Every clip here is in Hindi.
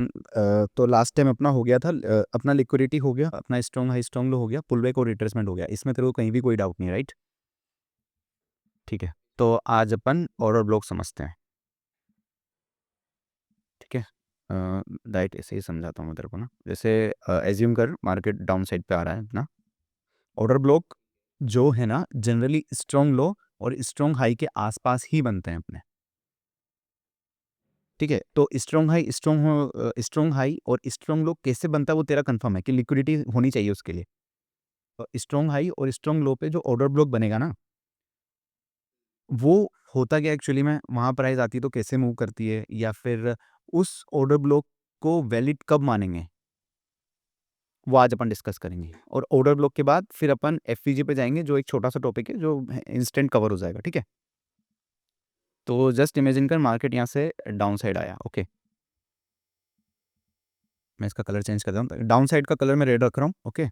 तो लास्ट टाइम अपना हो गया था, अपना लिक्विडिटी हो गया, अपना स्ट्रॉन्ग हाई स्ट्रॉन्ग लो हो गया, पुल बैक और रिट्रेसमेंट हो गया। इसमें तेरे को कहीं भी कोई डाउट नहीं है, राइट? ठीक है, तो आज अपन ऑर्डर ब्लॉक समझते हैं। ठीक है, राइट, ऐसे ही समझाता हूँ मैं तेरे को ना। जैसे एज्यूम कर मार्केट डाउन साइड पे आ रहा है ना, ऑर्डर ब्लॉक जो है ना जनरली स्ट्रॉन्ग लो और स्ट्रॉन्ग हाई के आसपास ही बनते हैं अपने। ठीक है, तो स्ट्रॉन्ग हाई और स्ट्रॉन्ग लो कैसे बनता है वो तेरा कंफर्म है कि लिक्विडिटी होनी चाहिए उसके लिए। स्ट्रॉन्ग हाई और स्ट्रॉन्ग लो पे जो ऑर्डर ब्लॉक बनेगा ना, वो होता क्या एक्चुअली में, वहाँ प्राइस आती है तो कैसे मूव करती है, या फिर उस ऑर्डर ब्लॉक को वैलिड कब मानेंगे, वो आज अपन डिस्कस करेंगे। और ऑर्डर ब्लॉक के बाद फिर अपन एफवीजी पे जाएंगे, जो एक छोटा सा टॉपिक है जो इंस्टेंट कवर हो जाएगा। ठीक है, तो जस्ट इमेजिन कर मार्केट यहाँ से डाउन साइड आया। ओके, मैं इसका कलर चेंज कर रहा हूँ। डाउन साइड का कलर मैं रेड रख रहा हूँ। ओके,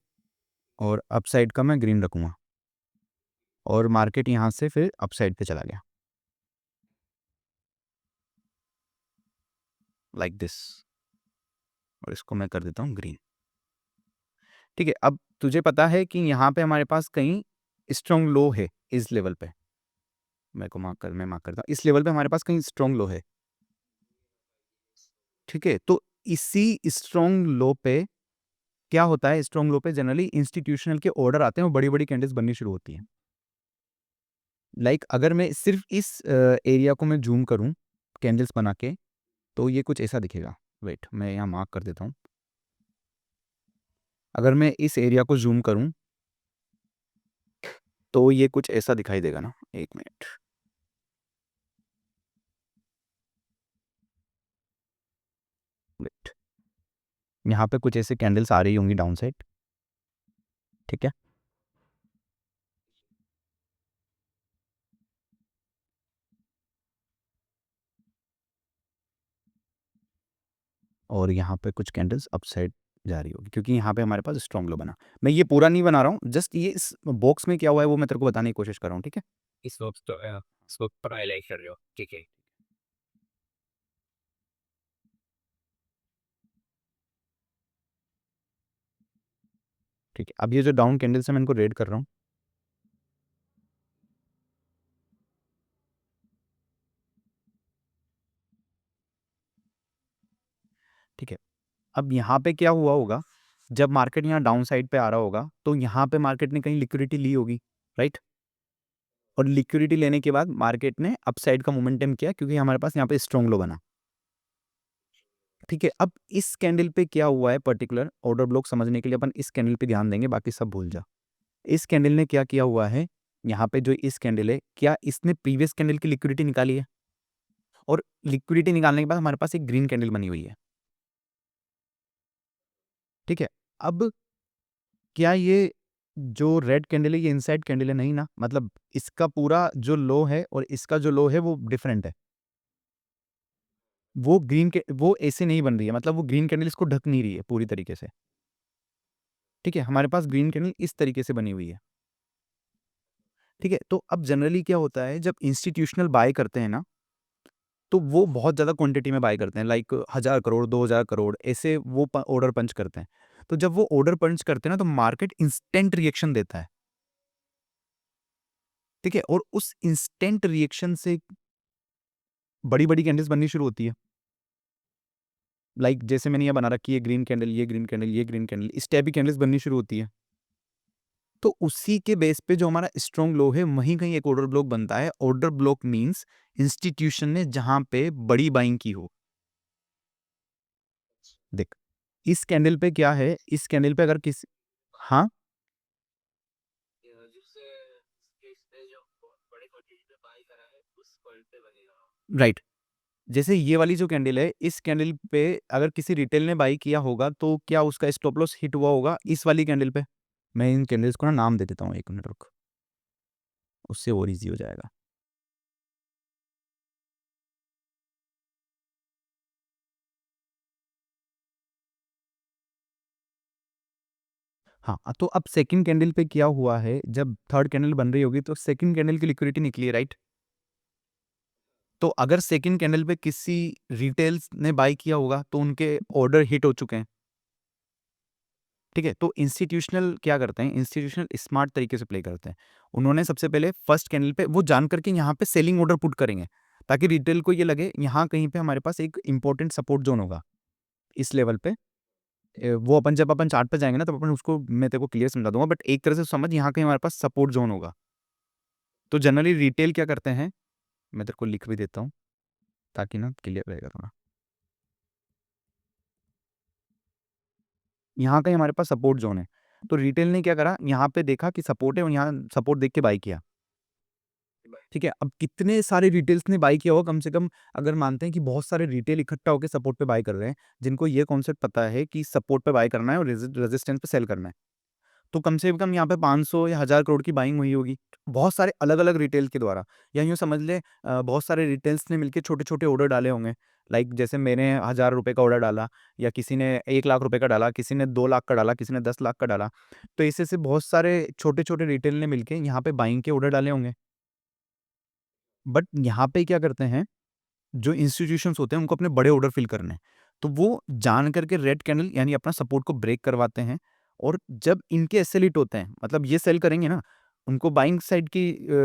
और अप साइड का मैं ग्रीन रखूँगा, और मार्केट यहाँ से फिर अप साइड पे चला गया लाइक दिस, और इसको मैं कर देता हूँ ग्रीन। ठीक है, अब तुझे पता है कि यहाँ पे हमारे पास कहीं स्ट्रॉन्ग लो है इस लेवल पे। मैं मार्क करता हूँ, इस लेवल पे हमारे पास कहीं स्ट्रॉन्ग लो है। ठीक है, तो इसी स्ट्रॉन्ग लो पे क्या होता है, स्ट्रॉन्ग लो पे जनरली इंस्टीट्यूशनल के ऑर्डर आते हैं और बड़ी-बड़ी कैंडल्स बननी शुरू होती हैं। लाइक अगर मैं सिर्फ इस एरिया को मैं ज़ूम करूँ कैंडल्स बना के, तो ये कुछ ऐसा दिखेगा। वेट, मैं यहाँ मार्क कर देता हूँ। अगर मैं इस एरिया को ज़ूम करूँ, तो ये कुछ ऐसा दिखाई देगा ना। 1 मिनट। वेट, यहाँ पे कुछ ऐसे कैंडल्स आ रही होंगी डाउन साइड। ठीक है? और यहाँ पे कुछ कैंडल्स अप साइड जा रही होगी, क्योंकि यहाँ पे हमारे पास स्ट्रॉन्ग लो बना। मैं ये पूरा नहीं बना रहा हूँ, जस्ट ये इस बॉक्स में क्या हुआ है वो मैं तेरे को बताने की कोशिश कर रहा हूँ। ठीक है? इस वक्त तो इस वक्त पर हाईलाइट कर रहे हो, ठीक है। ठीक है, अब ये जो डाउन कैंडल्स है मैं इनको रेड कर रहा हूँ। ठीक है, अब यहाँ पे क्या हुआ होगा, जब मार्केट यहाँ डाउन साइड पे आ रहा होगा तो यहाँ पे मार्केट ने कहीं लिक्विडिटी ली होगी, राइट? और लिक्विडिटी लेने के बाद मार्केट ने अपसाइड का मोमेंटम किया, क्योंकि हमारे पास यहाँ पे स्ट्रॉन्ग लो बना। ठीक है, अब इस कैंडल पे क्या हुआ है पर्टिकुलर ऑर्डर ब्लॉक समझने के लिए अपन इस कैंडल पे ध्यान देंगे, बाकी सब भूल जा। इस कैंडल ने क्या किया हुआ है, यहाँ पे जो इस कैंडल है, क्या इसने प्रीवियस कैंडल की लिक्विडिटी निकाली है? और लिक्विडिटी निकालने के बाद हमारे पास एक ग्रीन कैंडल बनी हुई है। ठीक है, अब क्या ये जो रेड कैंडल है ये इनसाइड कैंडल है? नहीं ना, मतलब इसका पूरा जो लो है और इसका जो लो है वो डिफरेंट है। वो ऐसे नहीं बन रही है, मतलब वो ग्रीन कैंडल इसको ढक नहीं रही है पूरी तरीके से। ठीक है, हमारे पास ग्रीन कैंडल इस तरीके से बनी हुई है। ठीक है, तो अब जनरली क्या होता है, जब इंस्टीट्यूशनल बाय करते हैं ना, तो वो बहुत ज़्यादा क्वांटिटी में बाय करते हैं, लाइक 1000 करोड़ 2000 करोड़ ऐसे वो ऑर्डर पंच करते हैं। तो जब वो ऑर्डर पंच करते हैं ना, तो मार्केट इंस्टेंट रिएक्शन देता है। ठीक है, और उस इंस्टेंट रिएक्शन से बड़ी बड़ी कैंडल्स बननी शुरू होती है। लाइक जैसे मैंने ये बना रखी है, ग्रीन कैंडल, ये ग्रीन कैंडल, ये ग्रीन कैंडल, इस टाइप की कैंडल्स बननी शुरू होती है। तो उसी के बेस पे जो हमारा स्ट्रॉन्ग लो है, वहीं कहीं एक ऑर्डर ब्लॉक बनता है। ऑर्डर ब्लॉक मींस इंस्टीट्यूशन ने जहां पे बड़ी बाइंग की हो। देख, इस कैंडल पे क्या है, इस कैंडल पे अगर किसी, हाँ, जिससे इसने जो बड़े क्वांटिटी में बाई करा है उस पॉइंट पे बनेगा। राइट। जैसे ये वाली जो कैंडल है, इस कैंडल पे अगर किसी रिटेल ने बाई किया होगा तो क्या उसका स्टॉप लॉस हिट हुआ होगा इस वाली कैंडल पे? मैं इन कैंडल्स को ना नाम दे देता हूँ, 1 मिनट रुक, उससे और ईजी हो जाएगा। हाँ, तो अब सेकंड कैंडल पे क्या हुआ है, जब थर्ड कैंडल बन रही होगी तो सेकंड कैंडल की लिक्विडिटी निकली है, राइट? तो अगर सेकंड कैंडल पे किसी रिटेल्स ने बाय किया होगा तो उनके ऑर्डर हिट हो चुके हैं, ठीक है। तो इंस्टीट्यूशनल क्या करते हैं, इंस्टीट्यूशनल स्मार्ट तरीके से प्ले करते हैं। उन्होंने सबसे पहले फर्स्ट कैंडल पे वो जान करके यहाँ पे सेलिंग ऑर्डर पुट करेंगे, ताकि रिटेल को ये लगे यहाँ कहीं पे हमारे पास एक इंपॉर्टेंट सपोर्ट जोन होगा इस लेवल पे। वो अपन जब अपन चार्ट पे जाएंगे ना, तब अपन उसको मैं तेरे को क्लियर समझा दूंगा, बट एक तरह से समझ, यहाँ कहीं हमारे पास सपोर्ट जोन होगा। तो जनरली रिटेल क्या करते हैं, मैं तेरे को लिख भी देता हूँ ताकि ना क्लियर रहेगा थोड़ा। यहाँ कहीं हमारे पास सपोर्ट जोन है, तो रिटेल ने क्या करा, यहाँ पे देखा कि सपोर्ट है और यहाँ सपोर्ट देख के बाई किया, ठीक है। अब कितने सारे रिटेल्स ने बाई किया होगा, कम से कम अगर मानते हैं कि बहुत सारे रिटेल इकट्ठा होकर सपोर्ट पे बाई कर रहे हैं, जिनको ये कॉन्सेप्ट पता है कि सपोर्ट पे बाई करना है और रेजिस्टेंस पे सेल करना है, तो कम से कम यहाँ पे 500 या 1000 करोड़ की बाइंग हुई होगी, बहुत सारे अलग-अलग रिटेल के द्वारा। या यूँ समझ ले बहुत सारे रिटेल्स ने मिलके छोटे-छोटे ऑर्डर डाले होंगे। लाइक जैसे मैंने ₹1000 का ऑर्डर डाला, या किसी ने ₹1,00,000 का डाला, किसी ने 2 लाख का डाला, किसी ने 10 लाख का डाला। तो ऐसे-ऐसे बहुत सारे छोटे-छोटे रिटेल ने मिलके यहाँ पे बाइंग के ऑर्डर डाले होंगे। बट यहाँ पे क्या करते हैं, जो इंस्टीट्यूशंस होते हैं उनको अपने बड़े ऑर्डर फिल करने हैं। तो वो जान करके रेड कैंडल यानी अपना सपोर्ट को ब्रेक करवाते हैं, और जब इनके एसएल हिट होते हैं, मतलब ये सेल करेंगे ना, उनको बाइंग साइड की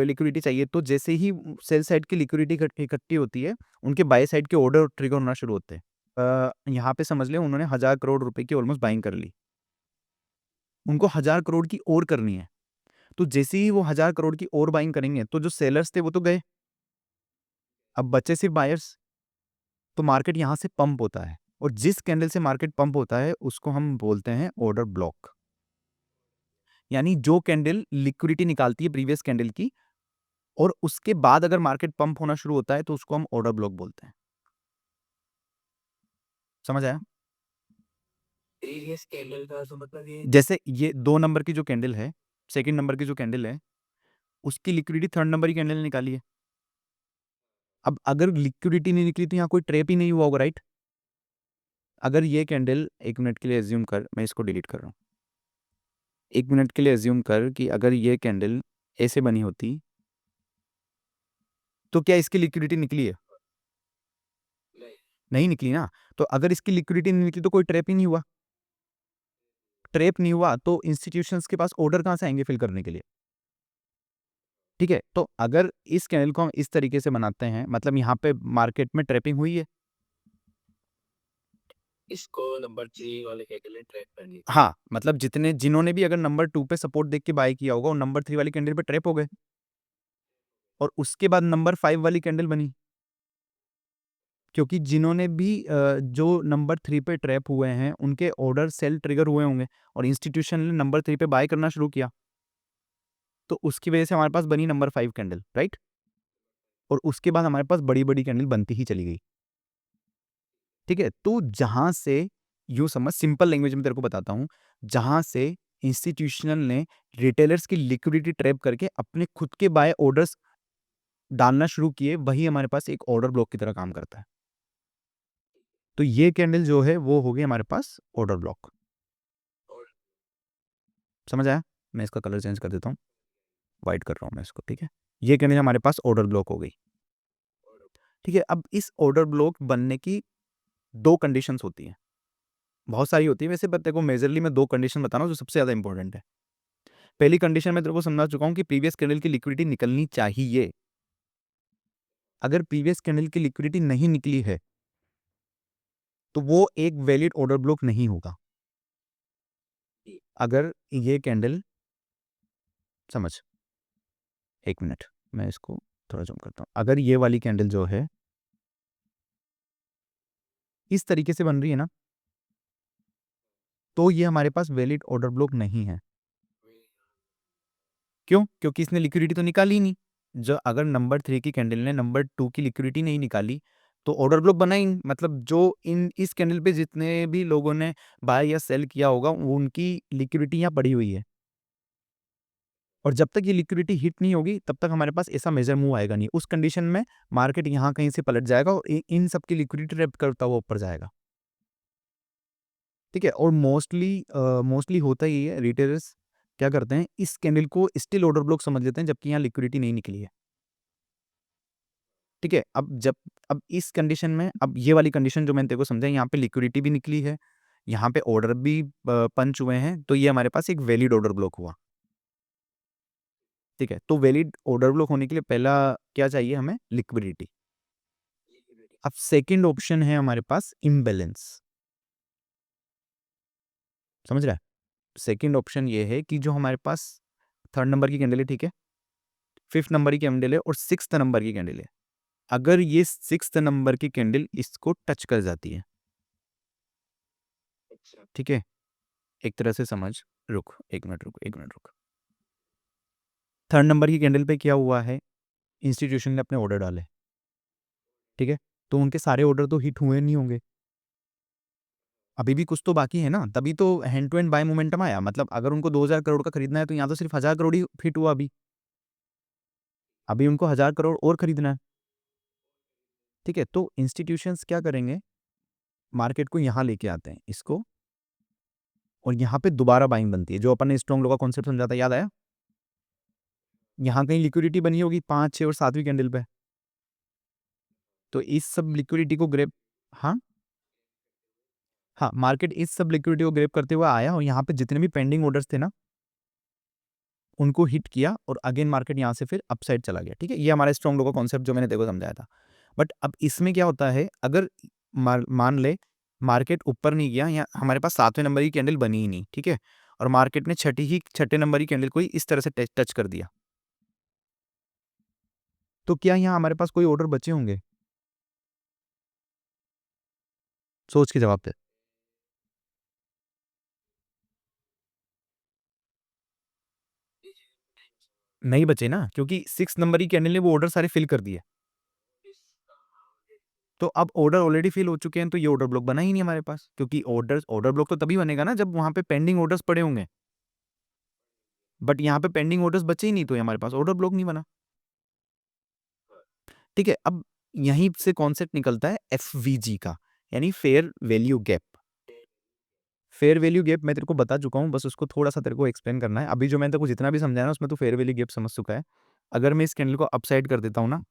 लिक्विडिटी चाहिए, तो जैसे ही सेल साइड की लिक्विडिटी इकट्ठी होती है, उनके बाय साइड के ऑर्डर ट्रिगर होना शुरू होते हैं। यहाँ पे समझ लें उन्होंने 1000 करोड़ रुपए की ऑलमोस्ट बाइंग कर ली। उनको 1000 करोड़ की और करनी है। तो जैसे ही वो 1000 करोड़ की और बाइंग करेंगे, तो जो सेलर्स थे वो तो गए, अब बचे सिर्फ बायर्स। तो मार्केट यहाँ से पंप होता है, और जिस कैंडल से मार्केट पंप होता है उसको हम बोलते हैं ऑर्डर ब्लॉक। यानी जो कैंडल लिक्विडिटी निकालती है प्रीवियस कैंडल की, और उसके बाद अगर मार्केट पंप होना शुरू होता है, तो उसको हम ऑर्डर ब्लॉक बोलते हैं। समझ आया? प्रीवियस कैंडल का तो मतलब ये जैसे ये 2 नंबर की जो कैंडल है, सेकंड नंबर की जो कैंडल है, उसकी लिक्विडिटी थर्ड नंबर की कैंडल ने निकाली है। अब अगर लिक्विडिटी नहीं निकली तो यहाँ कोई ट्रेप ही नहीं हुआ होगा, राइट? अगर ये कैंडल 1 मिनट के लिए अज्यूम कर, मैं इसको डिलीट कर रहा हूँ। 1 मिनट के लिए अज्यूम कर कि अगर ये कैंडल ऐसे बनी होती, तो क्या इसकी लिक्विडिटी निकली है? नहीं, नहीं निकली ना। तो अगर इसकी लिक्विडिटी नहीं निकली तो कोई ट्रैप ही नहीं हुआ। ट्रैप नहीं हुआ तो इंस्टीट्यूशंस के पास ऑर्डर कहाँ से आएँगे फिल करने के लिए? ठीक है? तो अगर इस कैंडल को हम इस तरीके से बनाते हैं, मतलब यहाँ पे मार्केट में ट्रैपिंग हुई है। इसको नंबर 3 वाले कैंडल ने ट्रैप कर ली थी। हाँ, मतलब जिन्होंने भी अगर नंबर 2 पे सपोर्ट देख के बाय किया होगा, वो नंबर 3 वाली कैंडल पे ट्रैप हो गए, और उसके बाद नंबर 5 वाली कैंडल बनी। क्योंकि जिन्होंने भी जो नंबर 3 पे ट्रैप हुए हैं, उनके ऑर्डर सेल ट्रिगर हुए होंगे, और इंस्टीट्यूशन ने नंबर 3 पे बाय करना शुरू किया। तो उसकी वजह से हमारे पास बनी नंबर 5 कैंडल, राइट? और उसके बाद हमारे पास बड़ी-बड़ी कैंडल बनती ही चली गई। ठीक है? तो जहाँ से यूँ समझ, सिंपल लैंग्वेज में तेरे को बताता हूँ, जहाँ से इंस्टीट्यूशनल ने रिटेलर्स की लिक्विडिटी ट्रैप करके अपने खुद के बाय ऑर्डर्स डालना शुरू किए, वही हमारे पास एक ऑर्डर ब्लॉक की तरह काम करता है। तो ये कैंडल जो है वो हो गई हमारे पास ऑर्डर ब्लॉक। और समझ आया? मैं इसका कलर चेंज कर देता हूँ, व्हाइट कर रहा हूँ मैं इसको, ठीक है? ये कैंडल हमारे पास ऑर्डर ब्लॉक हो गई। ठीक है? अब इस ऑर्डर ब्लॉक बनने की 2 कंडीशंस होती हैं। बहुत सारी होती है वैसे, पर तेरे को मेजरली मैं 2 कंडीशन बता रहा हूँ जो सबसे ज़्यादा इंपॉर्टेंट है। पहली कंडीशन मैं तेरे को समझा चुका हूँ कि प्रीवियस कैंडल की लिक्विडिटी निकलनी चाहिए। अगर प्रीवियस कैंडल की लिक्विडिटी नहीं निकली है, तो वो एक वैलिड ऑर्डर ब्लॉक नहीं होगा। अगर ये कैंडल समझ, 1 मिनट मैं इसको थोड़ा ज़ूम करता हूँ। अगर ये वाली कैंडल जो है, इस तरीके से बन रही है ना, तो ये हमारे पास वैलिड ऑर्डर ब्लॉक नहीं है। क्यों? क्योंकि इसने लिक्विडिटी तो निकाली ही नहीं। जो अगर नंबर 3 की कैंडल ने नंबर 2 की लिक्विडिटी नहीं निकाली, तो ऑर्डर ब्लॉक बना ही नहीं। मतलब जो इस कैंडल पे जितने भी लोगों ने बाय या सेल किया होगा, वो उनकी लिक्विडिटी यहाँ पड़ी हुई है। और जब तक ये लिक्विडिटी हिट नहीं होगी, तब तक हमारे पास ऐसा मेजर मूव आएगा नहीं। उस कंडीशन में मार्केट यहाँ कहीं से पलट जाएगा, और इन सब की लिक्विडिटी ट्रैप करता हुआ ऊपर जाएगा। ठीक है? और मोस्टली होता ही है, रिटेलर्स क्या करते हैं, इस कैंडल को स्टिल ऑर्डर ब्लॉक समझ लेते हैं, जबकि यहाँ लिक्विडिटी नहीं निकली है। ठीक है। अब इस कंडीशन में, अब ये वाली कंडीशन जो मैंने तेरे को समझाई, यहाँ पे लिक्विडिटी भी निकली है, यहाँ पे ऑर्डर भी पंच हुए हैं, तो ये हमारे पास एक वैलिड ऑर्डर ब्लॉक हुआ। ठीक है, तो वैलिड ऑर्डर ब्लॉक होने के लिए पहला क्या चाहिए हमें? लिक्विडिटी। अब सेकंड ऑप्शन है हमारे पास इम्बैलेंस। समझ रहा है? सेकंड ऑप्शन ये है कि जो हमारे पास थर्ड नंबर की कैंडल है, ठीक है, फिफ्थ नंबर की कैंडल है और सिक्स्थ नंबर की कैंडल है, अगर ये सिक्स्थ नंबर की कैंडल इसको टच कर जाती है, अच्छा। ठीक है, एक तरह से समझ, रुक एक मिनट, रुक एक मिनट, रुक। थर्ड नंबर की कैंडल पे क्या हुआ है? इंस्टीट्यूशन ने अपने ऑर्डर डाले, ठीक है, तो उनके सारे ऑर्डर तो हिट हुए नहीं होंगे, अभी भी कुछ तो बाकी है ना, तभी तो hand to hand by momentum आया। मतलब अगर उनको 2000 करोड़ का खरीदना है तो यहाँ तो सिर्फ 1000 करोड़ ही हिट हुआ, अभी उनको 1000 करोड़ और खरीदना है। ठीक है, तो इंस्टीट्यूशंस क्या करेंगे? मार्केट को यहाँ लेके आते हैं इसको, और यहाँ पे दोबारा बाइंग बनती है, जो अपन ने स्ट्रॉन्ग लो का कॉन्सेप्ट समझा था, याद आया? यहाँ कहीं लिक्विडिटी बनी होगी 5, 6 और 7वीं कैंडल पे, तो इस सब लिक्विडिटी को ग्रैब, हाँ हाँ, मार्केट इस सब लिक्विडिटी को ग्रैब करते हुए आया और यहाँ पे जितने भी पेंडिंग ऑर्डर्स थे ना, उनको हिट किया और अगेन मार्केट यहाँ से फिर अपसाइड चला गया। ठीक है, ये हमारा स्ट्रॉन्ग लो का कॉन्सेप्ट जो मैंने तेरे को समझाया था। बट अब इसमें क्या होता है, अगर मान ले मार्केट ऊपर नहीं गया, या हमारे पास 7वें नंबर की कैंडल बनी ही नहीं, ठीक है, और मार्केट ने छठे नंबर की कैंडल को ही इस तरह से टच कर दिया, तो क्या यहाँ हमारे पास कोई ऑर्डर बचे होंगे? सोच के जवाब दे। नहीं बचे ना, क्योंकि 6 नंबर की कैंडल ने वो ऑर्डर सारे फिल कर दिए। तो अब ऑर्डर ऑलरेडी फिल हो चुके हैं, तो ये ऑर्डर ब्लॉक बना ही नहीं हमारे पास, क्योंकि ऑर्डर ब्लॉक तो तभी बनेगा ना जब वहां पे पेंडिंग ऑर्डर्स पड़े होंगे, बट यहाँ पे पेंडिंग ऑर्डर्स बचे ही नहीं, तो हमारे पास ऑर्डर ब्लॉक नहीं बना। ठीक है, अब यहीं से कॉन्सेप्ट निकलता है एफवीजी का, यानी fair value gap. Fair value gap मैं तेरे को बता चुका हूँ, बस उसको थोड़ा सा तेरे को एक्सप्लेन करना है। अभी जो मैंने तेरे को जितना भी समझाया ना, उसमें तो फेयर वैल्यू गैप समझ चुका है। अगर मैं इस कैंडल को अपसाइड कर देता हूँ ना,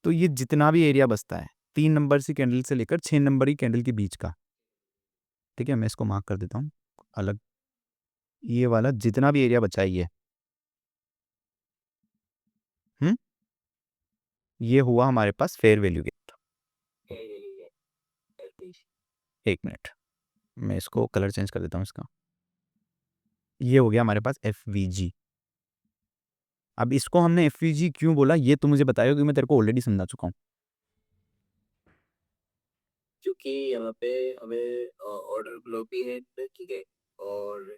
तो ये जितना भी एरिया बचता है 3 नंबर की कैंडल से लेकर 6 नंबर की कैंडल के बीच का, ठीक है, मैं इसको मार्क कर देता हूँ अलग, ये वाला जितना भी एरिया बचा है हम्म ये हुआ हमारे पास फेयर वैल्यू गैप। एक मिनट, मैं इसको कलर चेंज कर देता हूँ इसका, ये हो गया हमारे पास एफ वी जी। अब इसको हमने एफ वी जी क्यों बोला, ये तो मुझे बताया, क्योंकि मैं तेरे को ऑलरेडी समझा चुका हूँ। क्योंकि यहाँ पे हमें ऑर्डर ब्लॉक भी है, ठीक है, और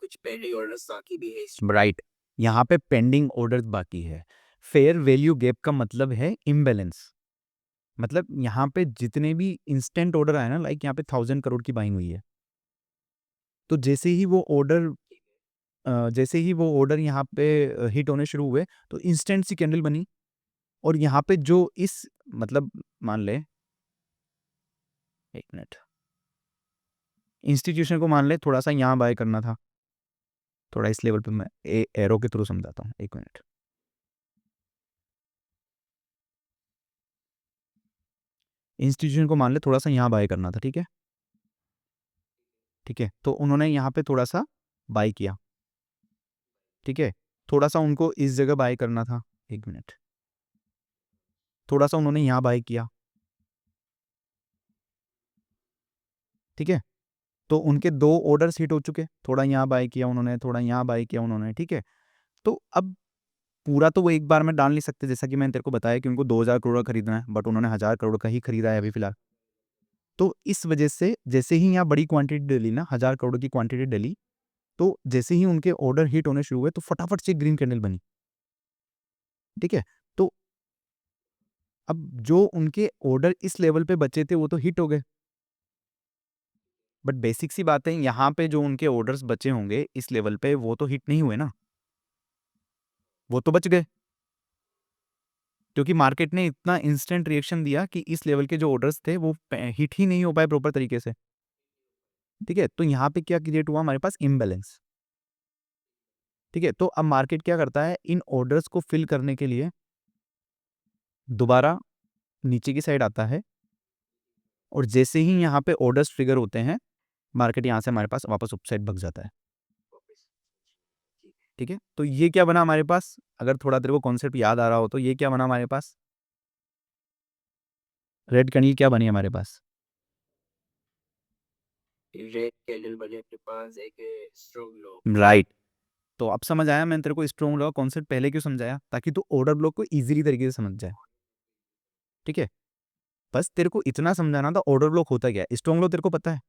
कुछ पेंडिंग ऑर्डर्स बाकी भी है इस राइट, यहाँ पे पेंडिंग ऑर्डर बाकी है। फेयर वैल्यू गैप का मतलब है इम्बैलेंस, मतलब यहाँ पे जितने भी इंस्टेंट ऑर्डर आए ना, लाइक यहाँ पे 1000 करोड़ की बाइंग हुई है, तो जैसे ही वो ऑर्डर यहाँ पे हिट होने शुरू हुए, तो इंस्टेंट सी कैंडल बनी, और यहाँ पे जो इस, मतलब मान ले, एक मिनट, इंस्टीट्यूशन को मान ले थोड़ा सा यहाँ बाय करना था, थोड़ा इस लेवल पे मैं एरो के थ्रू समझाता हूँ, एक मिनट। इंस्टीट्यूशन को मान ले थोड़ा सा यहाँ बाय करना था, ठीक है, ठीक है, तो उन्होंने यहाँ पे थोड़ा सा बाय किया, ठीक है, थोड़ा सा उनको इस जगह बाय करना था, एक मिनट, थोड़ा सा उन्होंने यहाँ बाय किया, ठीक है, तो उनके 2 ऑर्डर्स हिट हो चुके, थोड़ा यहाँ बाय किया उन्होंने, थोड़ा यहाँ बाय किया उन्होंने, ठीक है, तो अब पूरा तो वो एक बार में डाल नहीं सकते, जैसा कि मैंने तेरे को बताया कि उनको 2000 करोड़ का खरीदना है, बट उन्होंने 1000 करोड़ का ही खरीदा है अभी फिलहाल। तो इस वजह से जैसे ही यहाँ बड़ी क्वांटिटी डली ना, 1000 करोड़ की क्वांटिटी डली, तो जैसे ही उनके ऑर्डर हिट होने शुरू हुए, तो फटाफट से ग्रीन कैंडल बनी, ठीक है, तो अब जो उनके ऑर्डर इस लेवल पे बचे थे वो तो हिट हो गए, बट बेसिक सी बात है, यहाँ पे जो उनके ऑर्डर्स बचे होंगे इस लेवल पे, वो तो हिट नहीं हुए ना, वो तो बच गए, क्योंकि मार्केट ने इतना इंस्टेंट रिएक्शन दिया कि इस लेवल के जो ऑर्डर्स थे वो हिट ही नहीं हो पाए प्रॉपर तरीके से। ठीक है, तो यहाँ पे क्या क्रिएट हुआ हमारे पास? इम्बैलेंस। ठीक है, तो अब मार्केट क्या करता है, इन ऑर्डर्स को फिल करने के लिए दोबारा नीचे की साइड आता है, और जैसे ही यहाँ पे ऑर्डर्स ट्रिगर होते हैं, मार्केट यहाँ से हमारे पास वापस अपसाइड भग जाता है। ठीक है, तो ये क्या बना हमारे पास, अगर थोड़ा तेरे को कॉन्सेप्ट याद आ रहा हो तो ये क्या बना हमारे पास, रेड कैंडल क्या बनी हमारे पास, रेड कैंडल बने अपने पास एक स्ट्रॉन्ग लो। राइट। तो अब समझ आया मैंने तेरे को स्ट्रॉन्ग लो का कॉन्सेप्ट पहले क्यों समझाया, ताकि तू ऑर्डर ब्लॉक को इजीली तरीके से समझ जाए। ठीक है, बस तेरे को इतना समझाना था ऑर्डर ब्लॉक होता क्या है, स्ट्रॉन्ग लो तेरे को पता है।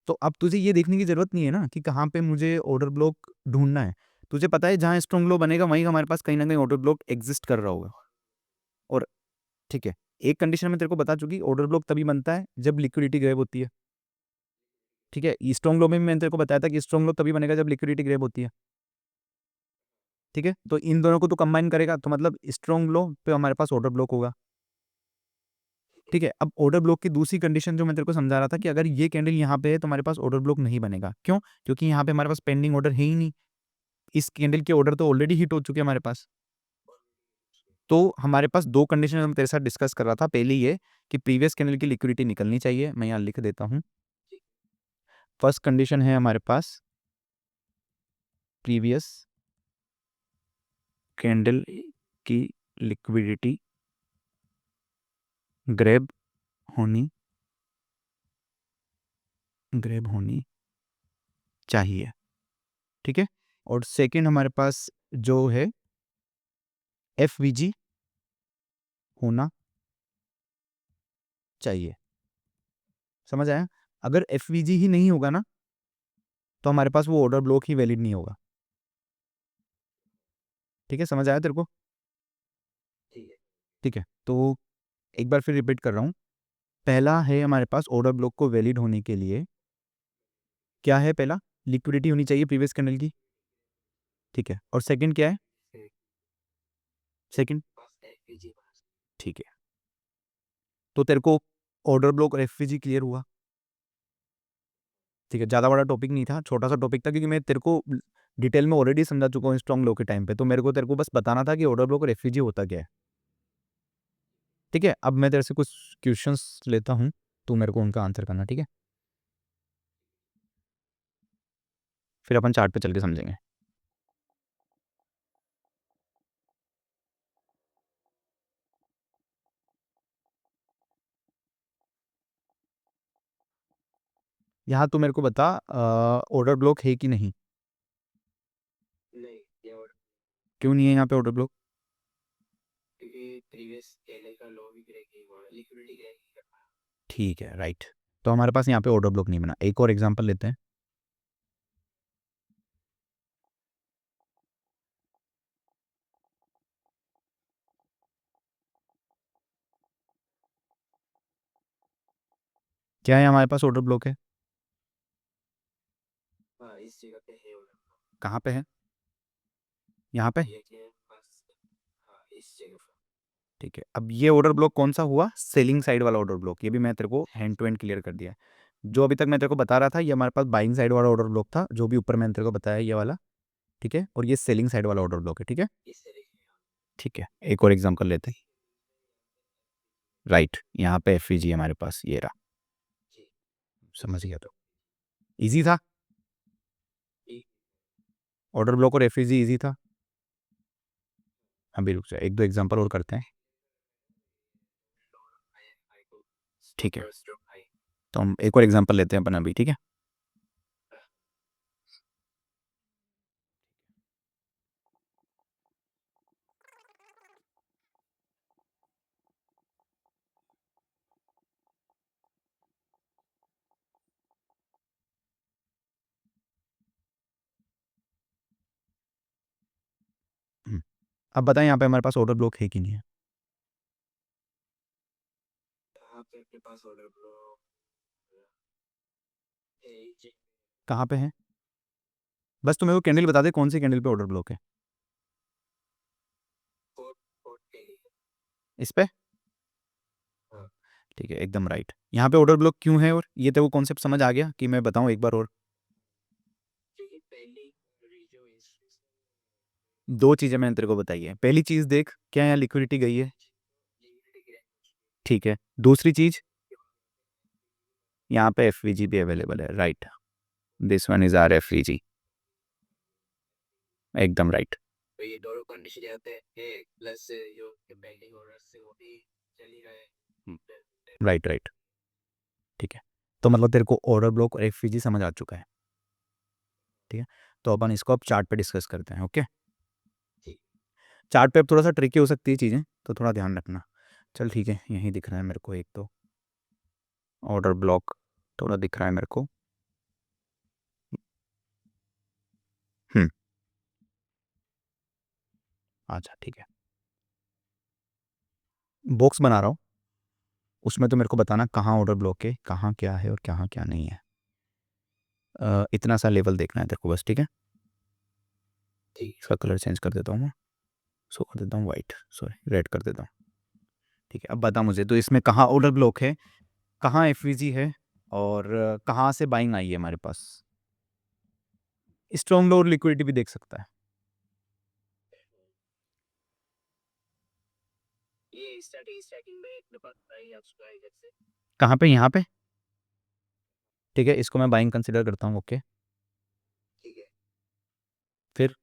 तो अब तुझे ये देखने की जरूरत नहीं है ना कि कहाँ पे मुझे ऑर्डर ब्लॉक ढूंढना है, तुझे पता है जहाँ स्ट्रॉन्ग लो बनेगा वहीं हमारे पास कहीं ना कहीं ऑर्डर ब्लॉक एग्जिस्ट कर रहा होगा। और ठीक है, एक कंडीशन में तेरे को बता चुकी, ऑर्डर ब्लॉक तभी बनता है जब लिक्विडिटी ग्रैब होती है। ठीक है, स्ट्रॉन्ग लो में भी मैंने तेरे को बताया था कि स्ट्रॉन्ग लो तभी बनेगा जब लिक्विडिटी ग्रैब होती है। ठीक है, तो इन दोनों को तो कंबाइन करेगा तो मतलब स्ट्रॉन्ग लो पे हमारे पास ऑर्डर ब्लॉक होगा। ठीक है, अब ऑर्डर ब्लॉक की दूसरी कंडीशन जो मैं तेरे को समझा रहा था कि अगर ये कैंडल यहाँ पे है तो हमारे पास ऑर्डर ब्लॉक नहीं बनेगा। क्यों? क्योंकि यहाँ पे हमारे पास पेंडिंग ऑर्डर है ही नहीं, इस कैंडल के ऑर्डर तो ऑलरेडी हिट हो चुके हैं हमारे पास। तो हमारे पास दो कंडीशन मैं तेरे साथ डिस्कस कर रहा था, पहली ये कि प्रीवियस कैंडल की लिक्विडिटी निकलनी चाहिए, मैं यहाँ लिख देता हूँ। फर्स्ट कंडीशन है हमारे पास प्रीवियस कैंडल की लिक्विडिटी ग्रैब होनी चाहिए। ठीक है, और सेकंड हमारे पास जो है एफवीजी होना चाहिए। समझ आया? अगर एफवीजी ही नहीं होगा ना तो हमारे पास वो ऑर्डर ब्लॉक ही वैलिड नहीं होगा। ठीक है, समझ आया तेरे को? ठीक है। ठीक है, तो एक बार फिर रिपीट कर रहा हूँ। पहला है हमारे पास ऑर्डर ब्लॉक को वैलिड होने के लिए क्या है, पहला लिक्विडिटी होनी चाहिए प्रीवियस कैंडल की। ठीक है, और सेकंड क्या है, सेकंड, ठीक है, तो तेरे को ऑर्डर ब्लॉक और एफवीजी क्लियर हुआ। ठीक है, ज़्यादा बड़ा टॉपिक नहीं था, छोटा सा टॉपिक था, क्योंकि मैं तेरे को डिटेल में ऑलरेडी समझा चुका हूँ स्ट्रॉन्ग लो के टाइम पे, तो मेरे को तेरे को बस बताना था कि ऑर्डर ब्लॉक और एफवीजी होता क्या है। ठीक है, अब मैं तेरे से कुछ क्वेश्चंस लेता हूँ, तू मेरे को उनका आंसर करना। ठीक है, फिर अपन चार्ट पे चल के समझेंगे। यहाँ तू मेरे को बता, ऑर्डर ब्लॉक है कि नहीं, नहीं, ये और क्यों नहीं है यहाँ पे ऑर्डर ब्लॉक? क्योंकि प्रीवियस कैंडल का लो भी गिरेगी वहाँ लिक्विडिटी गिरेगी। ठीक है, राइट। तो हमारे पास यहाँ पे ऑर्डर ब्लॉक नहीं बना। एक और एग्जांपल लेते हैं। क्या है हमारे पास ऑर्डर ब्लॉक है, हाँ, इस जगह पे है ऑर्डर। कहाँ पे है, यहाँ पे। ये के पास, हाँ इस जगह पर। ठीक है, अब ये ऑर्डर ब्लॉक कौन सा हुआ, सेलिंग साइड वाला ऑर्डर ब्लॉक। ये भी मैं तेरे को हैंड टू हैंड क्लियर कर दिया है। जो अभी तक मैं तेरे को बता रहा था ये हमारे पास बाइंग साइड वाला ऑर्डर ब्लॉक था, जो भी ऊपर मैंने तेरे को बताया ये वाला। ठीक है, और ये सेलिंग साइड वाला ऑर्डर ब्लॉक है। ठीक है, इस तरीके ठीक है, एक और एग्जाम्पल लेते हैं। राइट, यहाँ पे एफईजी हमारे पास ये रहा। जी। समझ गया, तो इजी था, ठीक। ऑर्डर ब्लॉक और एफईजी इजी था। अभी रुक जाए, एक दो एग्जाम्पल और करते हैं। ठीक है, तो हम एक और एग्जाम्पल लेते हैं अपन अभी। ठीक है, अब बताएं यहाँ पे हमारे पास ऑर्डर ब्लॉक है कि नहीं है। यहाँ पे अपने पास ऑर्डर ब्लॉक है जी। कहाँ पे है, बस तुम्हें वो कैंडल बता दे कौन सी कैंडल पे ऑर्डर ब्लॉक है। फोर्थ फोर्थ के लिए। इस पे, हाँ, ठीक है, एकदम राइट। यहाँ पे ऑर्डर ब्लॉक क्यों है, और ये तेरे को कॉन्सेप्ट समझ आ गया कि मैं बताऊँ एक बार और। क्योंकि पहली रीजो 2 चीज़ें मैंने तेरे को बताई है। पहली चीज़ देख, क्या यहाँ लिक्विडिटी गई है? ठीक है। दूसरी चीज़, यहाँ पे एफवीजी भी अवेलेबल है, right. This one is our FVG, एकदम राइट। तो ये दोनों कंडीशन यहाँ पे है, प्लस जो पेंडिंग ऑर्डर से वो भी चल ही रहा है। राइट, राइट, ठीक है। तो मतलब तेरे को ऑर्डर ब्लॉक और एफवीजी समझ आ चुका है, ठीक है। तो अपन इसको अब चार्ट पे डिस्कस करते हैं, ओके। ठीक। चार्ट पे अब थोड़ा सा ट्रिकी हो सकती है चीज़ें, तो थोड़ा ध्यान रखना। चल ठीक है, यहीं दिख रहा है मेरे को एक तो ऑर्डर ब्लॉक थोड़ा दिख रहा है मेरे को। अच्छा ठीक है, बॉक्स बना रहा हूँ, उसमें तो मेरे को बताना कहाँ ऑर्डर ब्लॉक है, कहाँ क्या है और कहाँ क्या नहीं है। इतना सा लेवल देखना है तेरे को बस, ठीक है। ठीक। इसका कलर चेंज कर देता हूँ मैं, सो कर देता हूँ वाइट, सॉरी रेड कर देता हूँ, ठीक है। अब बता मुझे, तो इसमें कहाँ ऑर्डर ब्लॉक है, कहाँ एफवीजी है, और कहाँ से बाइंग आई है हमारे पास। स्ट्रॉन्ग लो और लिक्विडिटी भी देख सकता है। ये स्टार्टिंग में अपने पास आई आपका इधर से। कहाँ पे? यहाँ पे, ठीक है। इसको मैं बाइंग कंसिडर करता हूँ, ओके। ठीक है। फिर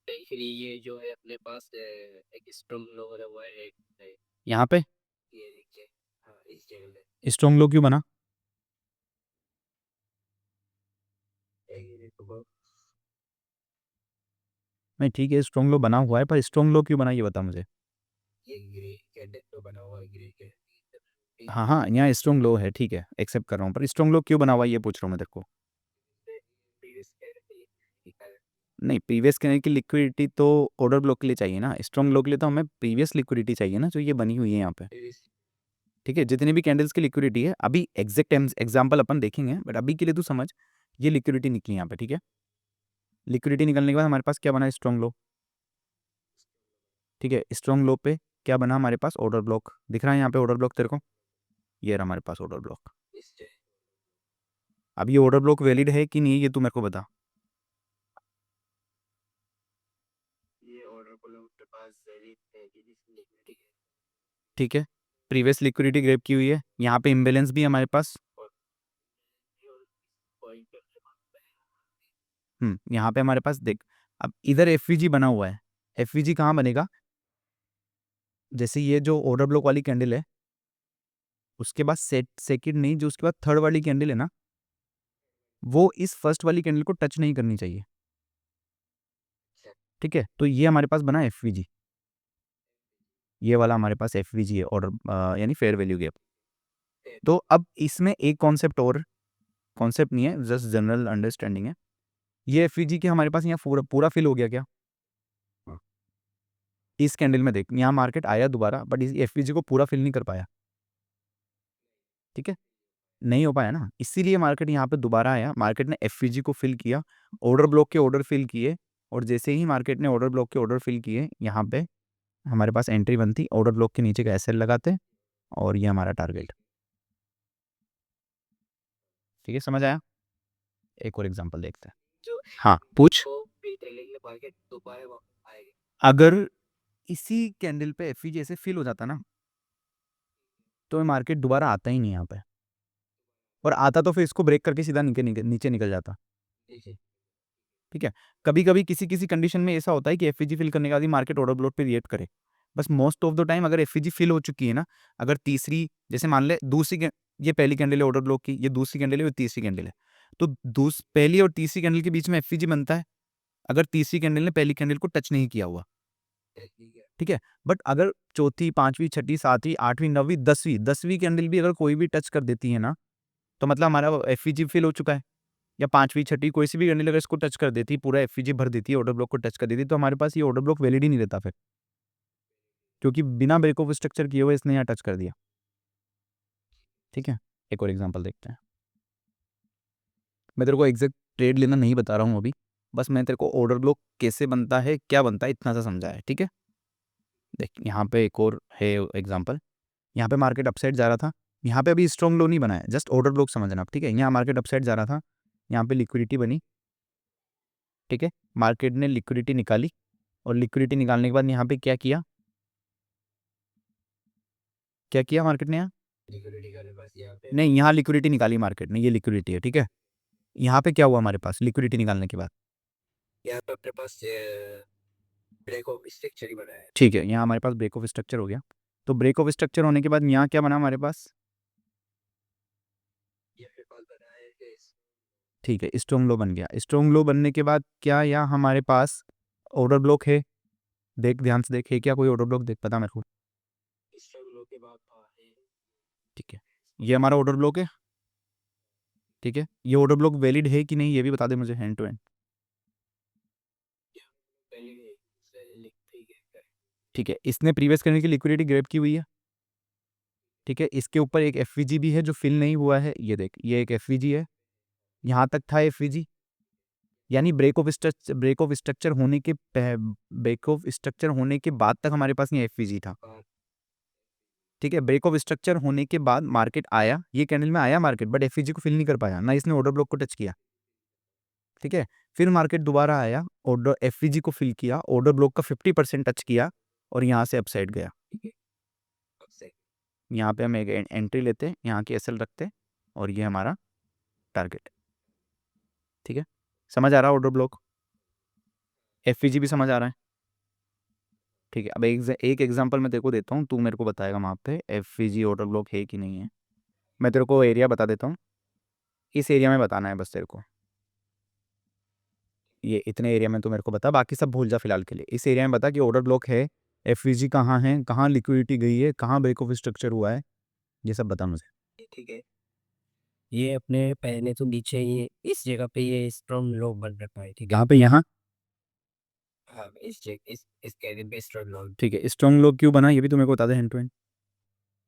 नहीं, फिर ये जो है अपने पास एक स्ट्रॉन्ग लो वाला हुआ है, एक है, यहाँ पे ये देखिए। हाँ, इस जगह पे स्ट्रॉन्ग लो क्यों बना? ये देखो। नहीं ठीक है, स्ट्रॉन्ग लो बना हुआ है, पर स्ट्रॉन्ग लो क्यों बना ये बता मुझे। ये ग्रे कैंडल तो बना हुआ है, ग्रे के हाँ हाँ, यहाँ स्ट्रॉन्ग लो है, ठीक है, एक्सेप्ट कर रहा हूँ, पर स्ट्रॉन्ग लो क्यों बना हुआ है ये पूछ रहा हूँ मैं तेरे को। नहीं, प्रीवियस कैंडल की लिक्विडिटी तो ऑर्डर ब्लॉक के लिए चाहिए ना, स्ट्रॉन्ग लो के लिए तो हमें प्रीवियस लिक्विडिटी चाहिए ना, जो ये बनी हुई है यहाँ पे, ठीक है। जितनी भी कैंडल्स की लिक्विडिटी है, अभी एग्जैक्ट एग्जाम्पल अपन देखेंगे, बट अभी के लिए तू समझ, ये लिक्विडिटी निकली यहाँ पे, ठीक है। लिक्विडिटी निकलने के बाद हमारे पास क्या बना? स्ट्रॉन्ग लो, ठीक है। स्ट्रॉन्ग लो पे क्या बना हमारे पास? ऑर्डर ब्लॉक दिख रहा है यहाँ पे, ऑर्डर ब्लॉक तेरे को, ये रहा हमारे पास ऑर्डर ब्लॉक। अब ये ऑर्डर ब्लॉक वैलिड है कि नहीं, ये तू मेरे को बता। ये ऑर्डर को लोग के पास वैलिड है कि जिसकी लिक्विडिटी है, ठीक है, प्रीवियस लिक्विडिटी ग्रैब की हुई है, यहाँ पे इम्बेलेंस भी है हमारे पास। और पॉइंट पे यहाँ पे हमारे पास देख, अब इधर एफवीजी बना हुआ है। एफवीजी कहाँ बनेगा? जैसे ये जो ऑर्डर ब्लॉक वाली कैंडल है, उसके बाद सेकंड नहीं, जो उसके बाद थर्ड वाली कैंडल है ना, वो इस फर्स्ट वाली कैंडल को टच नहीं करनी चाहिए, ठीक है। तो ये हमारे पास बना एफवीजी, ये वाला हमारे पास एफवीजी है, ऑर्डर यानी फेयर वैल्यू गैप। तो अब इसमें एक कॉन्सेप्ट और, कॉन्सेप्ट नहीं है, जस्ट जनरल अंडरस्टैंडिंग है। ये एफवीजी के हमारे पास यहाँ पूरा पूरा फिल हो गया क्या? इस कैंडल में देख, यहाँ मार्केट आया दोबारा, बट इस एफवीजी को पूरा फिल नहीं कर पाया, ठीक है। नहीं हो पाया ना, इसीलिए मार्केट यहाँ पे दोबारा आया, मार्केट ने एफवीजी को फिल किया, ऑर्डर ब्लॉक के ऑर्डर फिल किए, और जैसे ही मार्केट ने ऑर्डर ब्लॉक के ऑर्डर फिल किए, यहाँ पे हमारे पास एंट्री बनती, ऑर्डर ब्लॉक के नीचे का एसएल लगाते, और ये हमारा टारगेट, ठीक है। समझ आया? एक और एग्जांपल देखते हैं। जो हाँ पूछ। को भी ट्रेलिंग मार्केट दोबारा वापस आएगी। अगर इसी कैंडल पे एफवीजी ऐसे फिल हो जाता ना, तो मार्केट दोबारा आता ही नहीं यहाँ पे, और आता तो फिर इसको ब्रेक करके सीधा नीचे निकल जाता, ठीक है। कभी कभी किसी किसी कंडीशन में ऐसा होता है कि एफवीजी फिल करने के बाद ही मार्केट ऑर्डर ब्लॉक पे रिएक्ट करे, बस मोस्ट ऑफ द टाइम अगर एफवीजी फिल हो चुकी है ना, अगर तीसरी, जैसे मान ले ये पहली कैंडल है ऑर्डर ब्लॉक की, ये दूसरी कैंडल है, ये तीसरी कैंडल है, तो पहली और तीसरी कैंडल के बीच में एफवीजी बनता है, अगर तीसरी कैंडल ने पहली कैंडल को टच नहीं किया हुआ, ठीक है। बट अगर चौथी, पांचवी, छठी, सातवीं, आठवीं, नौवीं, दसवीं दसवीं कैंडल भी अगर कोई भी टच कर देती है ना, तो मतलब हमारा एफवीजी फिल हो चुका है। या पांचवी, छठी कोई सी भी कैंडल अगर इसको टच कर देती, पूरा एफवीजी भर देती है, ऑर्डर ब्लॉक को टच कर देती, तो हमारे पास ये ऑर्डर ब्लॉक वैलिड ही नहीं रहता फिर, क्योंकि बिना ब्रेक ऑफ स्ट्रक्चर किए हुए इसने यहाँ टच कर दिया, ठीक है। एक और एग्जांपल देखते हैं। मैं तेरे को एग्जैक्ट ट्रेड लेना नहीं बता रहा हूँ अभी, बस मैं तेरे को ऑर्डर ब्लॉक कैसे बनता है, क्या बनता है, इतना सा समझा है, ठीक है। देख यहाँ पे एक और है एग्जांपल, यहाँ पे मार्केट अपसाइड जा रहा था, यहाँ पे अभी स्ट्रॉन्ग लो नहीं बना है, जस्ट ऑर्डर ब्लॉक समझना आप, ठीक है। यहाँ मार्केट अपसाइड जा रहा था, यहाँ पे लिक्विडिटी बनी, ठीक है, मार्केट ने लिक्विडिटी निकाली और लिक्विडिटी निकालने के बाद यहाँ पे क्या किया मार्केट ने? यहाँ लिक्विडिटी का पास यहाँ पे नहीं, यहाँ लिक्विडिटी निकाली मार्केट ने, ये लिक्विडिटी है, ठीक है। यहाँ पे क्या हुआ हमारे पास लिक्विडिटी निकालने के बाद? यहाँ पे अपने पास ब्रेक ऑफ स्ट्रक्चर ही बना है। ठीक है, यहाँ हमारे पास ब्रेक ऑफ स्ट्रक्चर हो गया। तो ब्रेक ऑफ स्ट्रक्चर होने के बाद यहाँ क्या बना हमारे पास? ये अपने पास बना है कि ठीक है, स्ट्रॉन्ग लो बन गया। स्ट्रॉन्ग लो बनने के बाद क्या यहाँ हमारे पास ऑर्डर ब्लॉक है? देख, ध्यान से देख, है क्या कोई ऑर्डर ब्लॉक? देख, पता मेरे को। स्ट्रगल लो के बाद है ठीक है, ये हमारा ऑर्डर ब्लॉक है, ठीक है। ये ऑर्डर ब्लॉक वैलिड है कि नहीं ये भी बता दे मुझे, हैंड टू हैंड। पहले लिखते ही है। ठीक है, इसने प्रीवियस करने की लिक्विडिटी ग्रैब की हुई है, ठीक है। इसके ऊपर एक एफ भी है जो फिल नहीं हुआ है, ये देख, ये एक एफ है, यहाँ तक था एफ, यानी ब्रेक ऑफ स्ट्रक्चर होने के बाद तक हमारे पास ये एफ था, ठीक है। ब्रेक ऑफ स्ट्रक्चर होने के बाद मार्केट आया, ये कैंडल में आया मार्केट, बट एफ को फिल नहीं कर पाया ना, इसने ऑर्डर ब्लॉक को टच किया, ठीक है। फिर मार्केट दोबारा आया, ऑर्डर एफ को फिल किया, ऑर्डर ब्लॉक का 50% टच किया और यहाँ से अपसाइड गया। यहाँ पे हम एक एंट्री लेते हैं, यहाँ की एसएल रखते हैं और ये हमारा टारगेट, ठीक है। समझ आ रहा है ऑर्डर ब्लॉक? एफ भी समझ आ रहा है, ठीक है। अब एक एग्जांपल मैं तेरे को देता हूँ, तू मेरे को बताएगा वहाँ पे एफ ऑर्डर ब्लॉक है कि नहीं है। मैं तेरे को एरिया बता देता हूँ, इस एरिया में बताना है बस तेरे को, ये इतने एरिया में तो मेरे को बता, बाकी सब भूल जा फिलहाल के लिए। इस एरिया में बता कि ऑर्डर ब्लॉक है, एफ कहाँ है, कहाँ लिक्विडिटी गई है, कहाँ ब्रेक ऑफ स्ट्रक्चर हुआ है, ये सब बता मुझे। ठीक है, ये अपने पहले तो नीचे ये इस जगह पे ये स्ट्रॉन्ग लो बन रखा है। ठीक है, यहाँ पे, यहाँ, हाँ इस जगह इस कैंडल पे स्ट्रॉन्ग लो, ठीक है। स्ट्रॉन्ग लो क्यों बना ये भी तो मेरे को बता दे हैंड टू हैंड।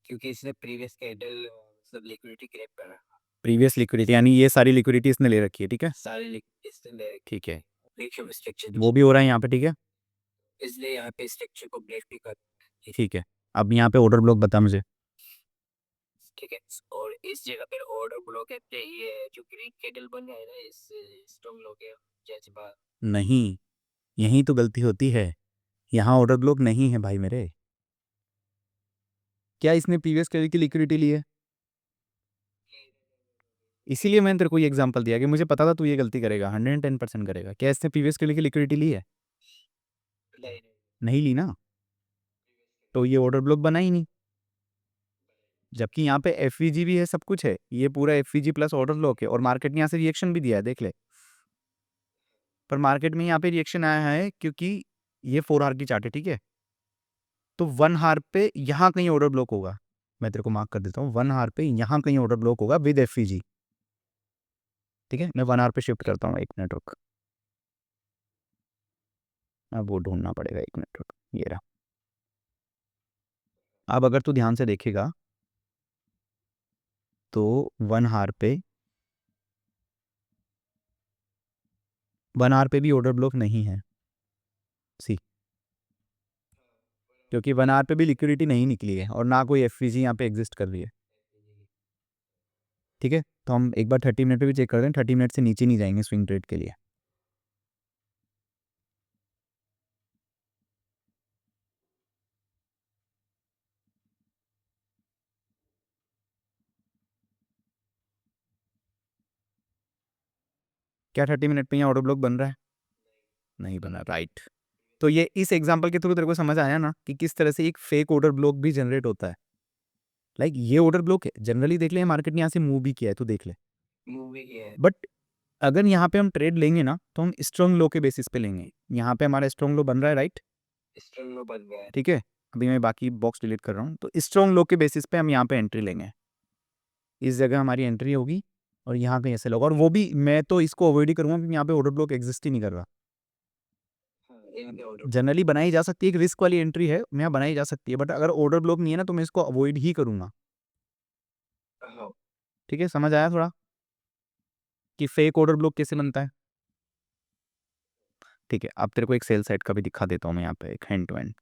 क्योंकि इसने प्रीवियस कैंडल सब लिक्विडिटी ग्रैब करा, प्रीवियस लिक्विडिटी यानी ये सारी लिक्विडिटी इसने ले रखी है, ठीक है, सारे इसने ठीक है। ब्रेक ऑफ स्ट्रक्चर वो भी हो रहा है यहाँ पे, ठीक है, इसलिए यहाँ पे स्ट्रक्चर को ब्रेक भी कर। ठीक है। अब यहाँ पे ऑर्डर ब्लॉक बता मुझे। ठीक है, और इस जगह पे ऑर्डर ब्लॉक है तो ये जो ग्रीन कैंडल बन गया है ना इस स्ट्रॉन्ग लो के जैसे बात नहीं, यही तो गलती होती है, यहाँ ऑर्डर ब्लॉक नहीं है भाई मेरे। क्या इसने प्रीवियस क्रेडिट की लिक्विडिटी ली है? इसीलिए मैंने तेरे को ये एग्जांपल दिया कि मुझे पता था तू ये गलती करेगा, 110% करेगा। क्या इसने प्रीवियस क्रेडिट की लिक्विडिटी ली है? नहीं नहीं ली ना, तो ये ऑर्डर ब्लॉक बना ही नहीं। जबकि यहाँ पे एफ भी है, सब कुछ है, ये पूरा एफ प्लस ऑर्डर ब्लॉक है और मार्केट ने यहाँ से रिएक्शन भी दिया है, देख ले। पर मार्केट में यहाँ पे रिएक्शन आया है क्योंकि ये 4 आवर की चार्ट है, ठीक है। तो 1 आवर पे यहाँ कहीं ऑर्डर ब्लॉक होगा, मैं तेरे को मार्क कर देता हूँ, 1 आवर पे यहाँ कहीं ऑर्डर ब्लॉक होगा विद एफ, ठीक है। मैं 1 आवर पे शिफ्ट करता हूँ, 1 मिनट रुक, अब वो ढूंढना पड़ेगा, 1 मिनट रुक, ये रहा। अब अगर तू ध्यान से देखेगा तो 1 आवर पे 1 आवर पे भी ऑर्डर ब्लॉक नहीं है, सी, क्योंकि 1 आवर पे भी लिक्विडिटी नहीं निकली है और ना कोई एफ यहाँ पे एग्जिस्ट कर रही है, ठीक है। तो हम एक बार 30 मिनट पे भी चेक कर रहे हैं, 30 मिनट से नीचे नहीं जाएंगे स्विंग ट्रेड के लिए। क्या 30 मिनट पे यहाँ ऑर्डर ब्लॉक बन रहा है? नहीं बना, राइट। तो ये इस एग्जांपल के थ्रू तेरे को समझ आया ना कि किस तरह से एक फेक ऑर्डर ब्लॉक भी जनरेट होता है। लाइक ये ऑर्डर ब्लॉक है, जनरली देख ले मार्केट ने यहाँ से मूव भी किया है, तो देख ले। मूवी है बट अगर यहाँ पे हम ट्रेड लेंगे ना तो हम स्ट्रॉन्ग लो के बेसिस पे लेंगे। यहाँ पे हमारा स्ट्रॉन्ग लो बन रहा है, राइट, स्ट्रॉन्ग लो बन गया है। ठीक है। अभी मैं बाकी बॉक्स डिलीट कर रहा हूँ, तो स्ट्रॉन्ग लो के बेसिस पे हम यहाँ पे एंट्री लेंगे, इस जगह हमारी एंट्री होगी और यहाँ पे ऐसे होगा। और वो भी मैं तो इसको अवॉइड ही करूँगा क्योंकि यहाँ पे ऑर्डर ब्लॉक एग्जिस्ट ही नहीं कर रहा। हाँ, यहाँ पे ऑर्डर जनरली बनाई जा सकती है, एक रिस्क वाली एंट्री है, यहाँ बनाई जा सकती है, बट अगर ऑर्डर ब्लॉक नहीं है ना तो मैं इसको अवॉइड ही करूँगा, हाँ ठीक है। समझ आया थोड़ा कि फेक ऑर्डर ब्लॉक कैसे बनता है, ठीक है। अब तेरे को एक सेल साइड का भी दिखा देता हूँ मैं, यहाँ पे एक हैंड टू हैंड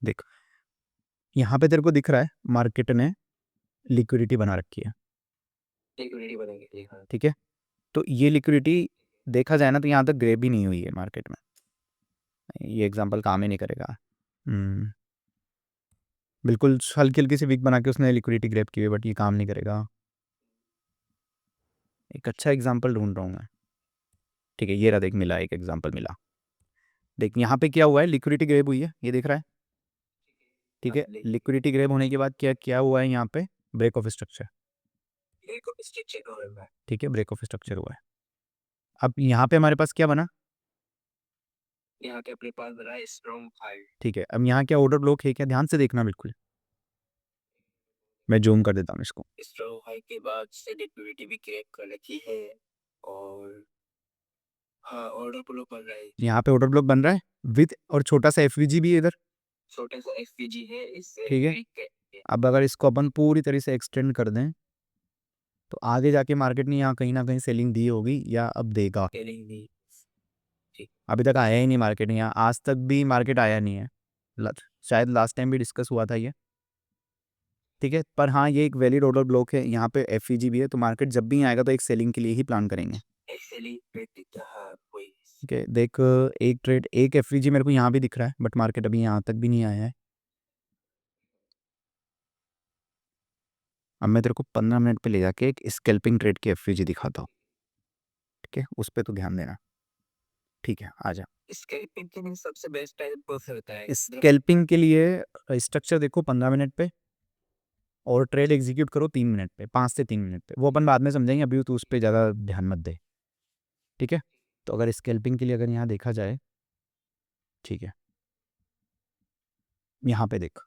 देख, यहाँ पे तेरे को दिख रहा है मार्केट ने लिक्विडिटी बना रखी है, लिक्विडिटी बनेगी, हाँ ठीक है। तो ये लिक्विडिटी देखा जाए ना तो यहाँ तक ग्रेप भी नहीं हुई है मार्केट में, ये एग्जांपल काम ही नहीं करेगा। बिल्कुल हल्की हल्की सी विक बना के उसने लिक्विडिटी ग्रैब की हुई, बट ये काम नहीं करेगा। एक अच्छा एग्जांपल ढूंढ रहा हूँ मैं। ठीक है, ये रहा, देख मिला, एक एग्जांपल मिला। देख यहाँ पे क्या हुआ है, लिक्विडिटी ग्रैब हुई है, ये दिख रहा है। ठीक है, लिक्विडिटी ग्रैब होने के बाद क्या क्या हुआ है यहाँ पे, ब्रेक ऑफ स्ट्रक्चर। ठीक है, ब्रेक ऑफ स्ट्रक्चर हुआ है। अब यहाँ पे हमारे पास क्या बना, यहाँ के अपने पास बना स्ट्रॉन्ग हाई। ठीक है, अब यहाँ क्या ऑर्डर ब्लॉक है क्या, ध्यान से देखना बिल्कुल, मैं जूम कर देता हूँ इसको। स्ट्रॉन्ग हाई के बाद से लिक्विडिटी भी क्रैक कर रखी है और हाँ ऑर्डर फ्लो बन रहा है। यहाँ पे ऑर्डर ब्लॉक बन रहा है विद, और छोटा सा एफवीजी भी है इधर। छोटा सा एफपीजी है, इससे ठीक है, ब्रेक है। अब अगर इसको अपन पूरी तरह से एक्सटेंड कर दें तो आगे जाके मार्केट ने यहाँ कहीं ना कहीं सेलिंग दी होगी या अब देगा। सेलिंग दी। ठीक। अभी तक आया ही नहीं मार्केट, यहाँ आज तक भी मार्केट आया नहीं है। ल- शायद लास्ट टाइम भी डिस्कस हुआ था ये। ठीक है, पर हाँ ये एक वैलिड ऑर्डर ब्लॉक है, यहाँ पे एफईजी भी है, तो मार्केट जब भी आएगा तो एक सेलिंग के लिए ही प्लान करेंगे। सेलिंग ब्रेक दिखता है कोई। ठीक है, देख एक ट्रेड एक एफईजी मेरे को यहाँ भी दिख रहा है, बट मार्केट अभी यहाँ तक भी नहीं आया है। अब मैं तेरे को 15 मिनट पे ले जाके एक स्कैल्पिंग ट्रेड की एफईजी दिखाता हूँ। ठीक है, उस पर तो ध्यान देना। ठीक है, आ जा। स्कैल्पिंग के लिए सबसे बेस्ट टाइम कौन सा होता है? स्कैल्पिंग के लिए स्ट्रक्चर देखो 15 मिनट पे, और ट्रेड एग्जीक्यूट करो 3 मिनट पे, 5 से 3 मिनट पे, वो अपन बाद में समझेंगे, अभी तो उस पर ज़्यादा ध्यान मत दे। ठीक है, तो अगर स्कैल्पिंग के लिए अगर यहाँ देखा जाए, ठीक है, यहाँ पे देख,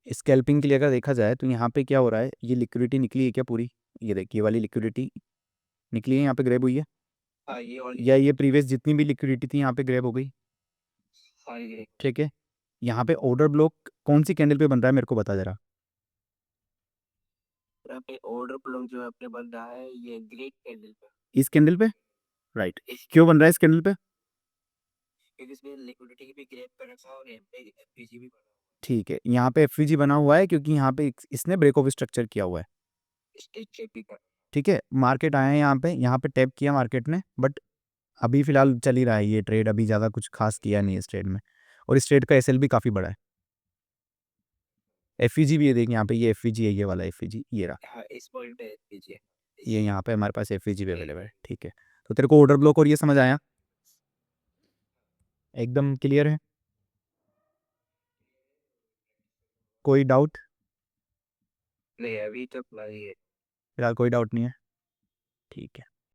स्कैल्पिंग के लिए अगर देखा जाए तो यहाँ पे क्या हो रहा है, ये लिक्विडिटी निकली है क्या पूरी, ये देख, ये वाली लिक्विडिटी निकली है, यहाँ पे ग्रैब हुई है, हाँ ये और या ये प्रीवियस जितनी भी लिक्विडिटी थी यहाँ पे ग्रैब हो गई। हाँ ये ठीक है, यहाँ पे ऑर्डर ब्लॉक कौन सी कैंडल पे बन रहा है मेरे को बता जरा। यहाँ पे ऑर्डर फ्लो जो है अपने बन रहा है ये ग्रीन कैंडल पे। इस कैंडल पे, राइट। इस क्यों बन रहा है इस कैंडल पे, क्योंकि इसमें लिक्विडिटी भी ग्रैब कर रखा है और यहाँ पे एफपीजी भी बना ठीक है, यहाँ पे एफवीजी बना हुआ है क्योंकि यहाँ पे इसने ब्रेक ऑफ स्ट्रक्चर किया हुआ है। स्टेज चेक भी कर। ठीक है, मार्केट आया है यहाँ पे टैप किया मार्केट ने, बट अभी फिलहाल चल ही रहा है ये ट्रेड, अभी ज़्यादा कुछ खास किया नहीं है इस ट्रेड में, और इस ट्रेड का एसएल भी काफ़ी बड़ा है। एफईजी भी है, देख यहाँ पे ये एफईजी है, ये वाला एफईजी ये रहा, हाँ इस पॉइंट पे एफपीजी है। ये यहाँ पे हमारे पास एफईजी भी अवेलेबल है। ठीक है, तो तेरे को ऑर्डर ब्लॉक और ये समझ आया, एकदम क्लियर है, कोई डाउट, नहीं अभी तक नहीं है। फिलहाल कोई डाउट नहीं है। ठीक है।